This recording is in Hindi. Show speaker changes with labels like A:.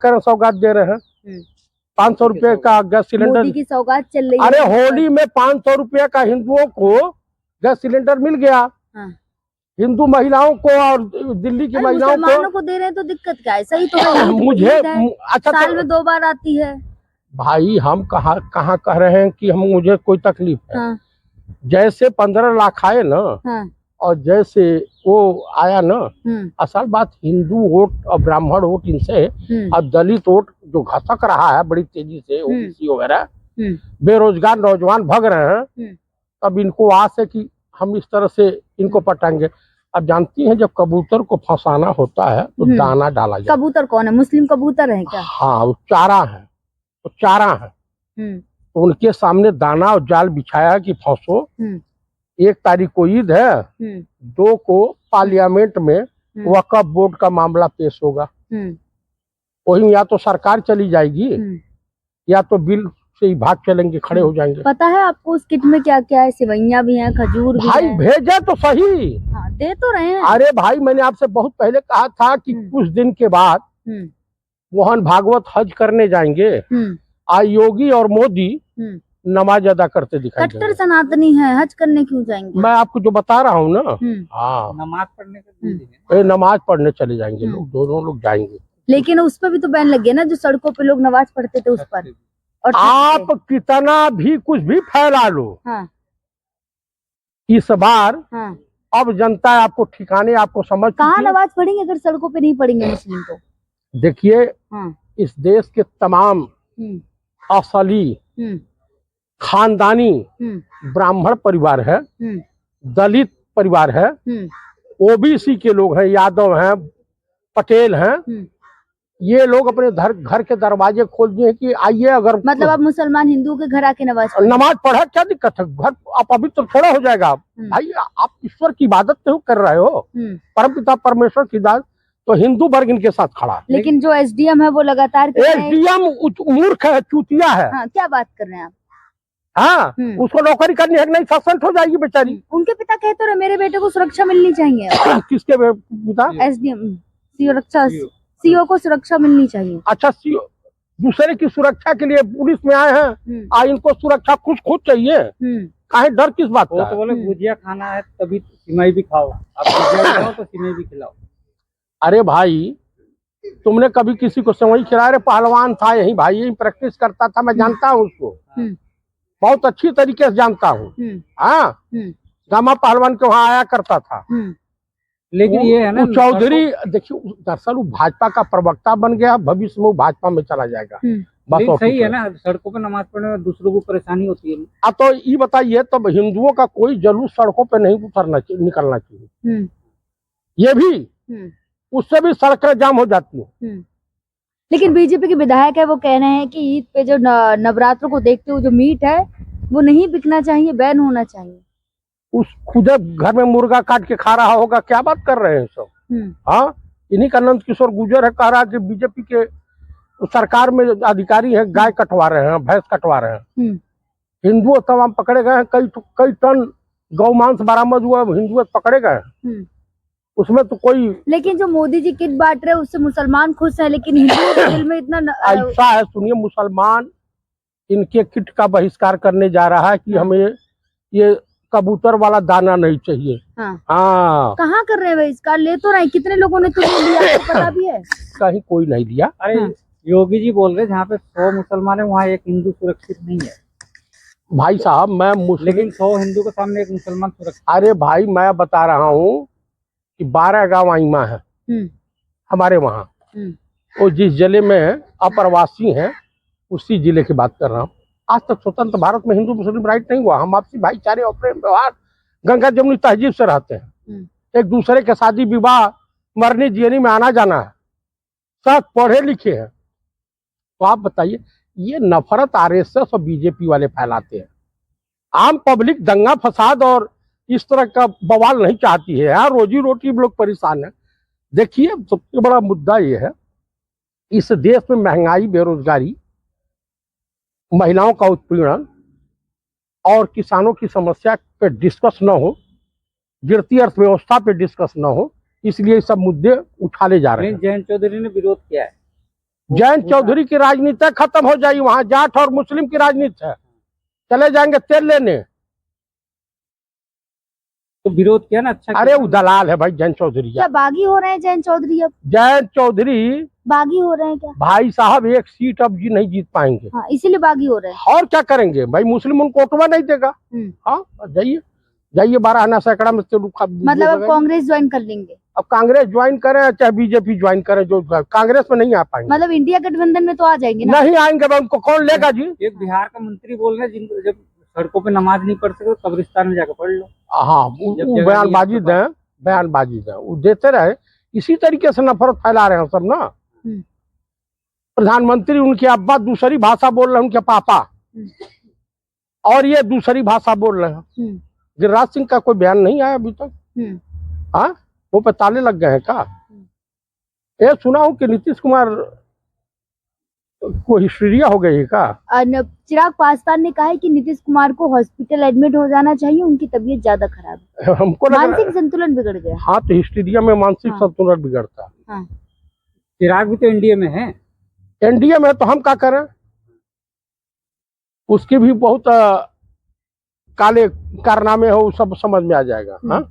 A: कर सौगात दे रहे हैं 500 रुपए का गैस सिलेंडर।
B: मोदी की सौगात चल रही
A: अरे
B: है।
A: होली में 500 रुपए का हिंदुओं को गैस सिलेंडर मिल गया।
B: हाँ।
A: हिंदू महिलाओं को और दिल्ली की महिलाओं
B: मुसलमानों को दे रहे हैं तो दिक्कत क्या है? सही तो है।
A: मुझे अच्छा
B: साल में 2 बार आती है
A: भाई। हम कहाँ कह रहे हैं कि हम मुझे कोई तकलीफ है।
B: हाँ।
A: जैसे 15 लाख आए ना
B: हाँ।
A: और जैसे वो आया ना, असल बात हिंदू वोट और ब्राह्मण वोट इनसे और दलित वोट जो घसक रहा है बड़ी तेजी से, ओबीसी वगैरह बेरोजगार नौजवान भग रहे हैं। अब इनको आस है कि हम इस तरह से इनको पटाएंगे। अब जानती हैं जब कबूतर को फंसाना होता है तो दाना डाला जाता है।
B: कबूतर कौन है? मुस्लिम कबूतर है क्या?
A: हाँ, वो चारा है, वो चारा है। तो उनके सामने दाना और जाल बिछाया कि फंसो। 1 तारीख को ईद है, 2 को पार्लियामेंट में वक्फ बोर्ड का मामला पेश होगा। वही या तो सरकार चली जाएगी या तो बिल से ही भाग चलेंगे, खड़े हो जाएंगे।
B: पता है आपको उस किट में क्या क्या है? सेवइयां भी हैं, खजूर भी
A: भाई
B: है।
A: भेजे तो सही।
B: हाँ, दे तो रहे हैं।
A: अरे भाई मैंने आपसे बहुत पहले कहा था कि कुछ दिन के बाद मोहन भागवत हज करने जाएंगे। आज योगी और मोदी नमाज अदा करते दिखाई देंगे।
B: कट्टर सनातनी है, हज करने क्यों जाएंगे?
A: मैं आपको जो बता रहा हूँ ना, हाँ,
C: नमाज पढ़ने के
A: नमाज पढ़ने चले जाएंगे लोग, दोनों लोग जाएंगे।
B: लेकिन उस पर भी तो बैन लग गया ना, जो सड़कों पे लोग नमाज पढ़ते थे उस पर। और
A: आप कितना भी कुछ भी फैला लो, इस बार अब जनता आपको ठिकाने, आपको समझ
B: कहाँ नमाज पढ़ेंगे अगर सड़कों पे नहीं पढ़ेंगे मुस्लिम तो?
A: देखिए इस देश के तमाम असली खानदानी ब्राह्मण परिवार है, दलित परिवार है, ओबीसी के लोग हैं, यादव हैं, पटेल हैं। ये लोग अपने घर के दरवाजे खोल दिए कि आइए। अगर
B: मतलब आप मुसलमान हिंदू के घर आके
A: नमाज पढ़े, क्या दिक्कत है? घर अपवित्र थोड़ा हो जाएगा भाई। आप ईश्वर की इबादत तो कर रहे हो, परमपिता परमेश्वर की इबादत। तो हिंदू वर्ग इनके साथ खड़ा है।
B: लेकिन जो एसडीएम है वो लगातार
A: एसडीएम मूर्ख है, चूतिया है।
B: हाँ, क्या बात कर रहे हैं आप?
A: हाँ, उसको नौकरी करनी है नहीं, सस्पेंड हो जाएगी बेचारी।
B: उनके पिता कहते रहे मेरे बेटे को सुरक्षा मिलनी चाहिए।
A: किसके पिता?
B: एसडीएम सुरक्षा, सीओ को सुरक्षा मिलनी चाहिए।
A: अच्छा, सीओ दूसरे की सुरक्षा के लिए पुलिस में आए हैं, इनको सुरक्षा खुद चाहिए। काहे डर किस बात का?
C: तो बोले भुजिया खाना है तभी सिमई भी खाओ, आप भुजिया खाओ तो सिमई भी खिलाओ।
A: अरे भाई, तुमने कभी किसी को सेवई खिलाया? पहलवान था यही भाई, यही प्रैक्टिस करता था, मैं जानता हूँ उसको, बहुत अच्छी तरीके से जानता हूँ। हाँ, गामा पहलवान के वहाँ आया करता था।
C: लेकिन ये है ना,
A: चौधरी देखिए, दरअसल वो भाजपा का प्रवक्ता बन गया, भविष्य में वो भाजपा में चला जाएगा। बस
C: सही है ना, सड़कों पे नमाज पढ़ने में दूसरों को परेशानी होती है।
A: अब तो ये बताइए, तब हिंदुओं का कोई जुलूस सड़कों पे नहीं निकलना चाहिए। ये भी उससे भी सड़कें जाम हो जाती है।
B: लेकिन बीजेपी के विधायक है, वो कह रहे हैं कि ईद पे जो नवरात्र को देखते हुए जो मीट है वो नहीं बिकना चाहिए, बैन होना चाहिए।
A: उस खुद घर में मुर्गा काट के खा रहा होगा, क्या बात कर रहे हैं सब? हाँ, इन्हीं का नंद किशोर गुर्जर है, कह रहा कि बीजेपी के सरकार में अधिकारी हैं, गाय कटवा रहे हैं, भैंस कटवा रहे हैं। हिंदुओं तमाम पकड़े गए हैं, कई टन गौ मांस बरामद हुआ, हिंदुओं पकड़े गए हैं। उसमें तो कोई, लेकिन
B: जो मोदी जी किट बांट रहे हैं उससे मुसलमान खुश है, लेकिन हिंदुओं के दिल में इतना
A: ऐसा है। सुनिए, मुसलमान इनके किट का बहिष्कार करने जा रहा है कि हमें ये कबूतर वाला दाना नहीं चाहिए। हाँ।
B: कहाँ कर रहे हैं बहिष्कार? ले तो रहे, कितने लोगों ने तुझे लिया है, पता भी है?
A: कहीं कोई नहीं लिया।
C: अरे योगी जी बोल रहे जहाँ पे 100 मुसलमान है वहाँ एक हिंदू सुरक्षित नहीं है।
A: भाई साहब, मैं
C: लेकिन 100 हिंदू के सामने एक मुसलमान सुरक्षित।
A: अरे भाई, मैं बता रहा हूँ कि 12 गाँव आइमा है हमारे वहाँ। वो जिस जिले में अप्रवासी हैं उसी जिले की बात कर रहा हूँ। आज तक स्वतंत्र भारत में हिंदू मुस्लिम राइट नहीं हुआ। हम आपसी भाईचारे और प्रेम व्यवहार गंगा जमुनी तहजीब से रहते हैं। एक दूसरे के शादी विवाह मरने जियनी में आना जाना है, सब पढ़े लिखे हैं। तो आप बताइए, ये नफरत आरएसएस और बीजेपी वाले फैलाते हैं। आम पब्लिक दंगा फसाद और इस तरह का बवाल नहीं चाहती है। यार, रोजी रोटी लोग परेशान है। देखिए, सबसे बड़ा मुद्दा ये है, इस देश में महंगाई, बेरोजगारी, महिलाओं का उत्पीड़न और किसानों की समस्या पे डिस्कस न हो, गिरती अर्थव्यवस्था पे डिस्कस न हो, इसलिए सब मुद्दे उठाले जा रहे हैं।
C: जयंत चौधरी ने विरोध किया है।
A: जैन चौधरी की राजनीति खत्म हो जाएगी, वहां जाट और मुस्लिम की राजनीति है, चले जाएंगे तेल लेने।
C: तो विरोध किया ना, अच्छा
A: अरे
C: किया।
A: वो दलाल है भाई जैन चौधरी।
B: क्या बागी हो रहे हैं जैन चौधरी अब?
A: जैन चौधरी
B: बागी हो रहे हैं क्या?
A: भाई साहब एक सीट अब जी नहीं जीत पाएंगे।
B: हाँ, इसीलिए बागी हो रहे हैं।
A: और क्या करेंगे भाई, मुस्लिम उनको वोटवा नहीं देगा। हाँ जाइए जाइए, 12 सैकड़ा में
B: मतलब अब कांग्रेस ज्वाइन कर लेंगे?
A: अब कांग्रेस ज्वाइन करें चाहे बीजेपी ज्वाइन करे, जो कांग्रेस में नहीं आ पाएंगे।
B: मतलब इंडिया गठबंधन में तो आ जाएंगे ना?
A: नहीं आएंगे भाई, उनको कौन लेगा जी।
C: एक बिहार का मंत्री बोल रहे हैं, जिनको जब सड़कों पे नमाज नहीं पढ़ सके तो कब्रिस्तान में जाकर पढ़ लो।
A: हाँ वो बयानबाजी दें, बयानबाजी दें, वो देते रहे। इसी तरीके से नफरत फैला रहे हैं सब ना। प्रधानमंत्री उनके अब्बा दूसरी भाषा बोल रहे हैं, उनके पापा, और ये दूसरी भाषा बोल रहे हैं। गिरिराज सिंह का कोई बयान नहीं आया अभी तक। हाँ वो पे ताले लग गए हैं का? ये सुना हूँ कि नीतीश कुमार को हिस्टीरिया हो गई है का?
B: चिराग पासवान ने कहा है कि नीतीश कुमार को हॉस्पिटल एडमिट हो जाना चाहिए, उनकी तबीयत ज्यादा खराब है,
A: हमको
B: मानसिक संतुलन बिगड़ गया।
A: हाँ तो हिस्टीरिया में मानसिक संतुलन बिगड़ता है।
B: हाँ।
C: चिराग भी तो एनडीए में है।
A: एनडीए में तो हम क्या करें, उसके भी बहुत काले कारनामे हो, सब समझ में आ जाएगा। हाँ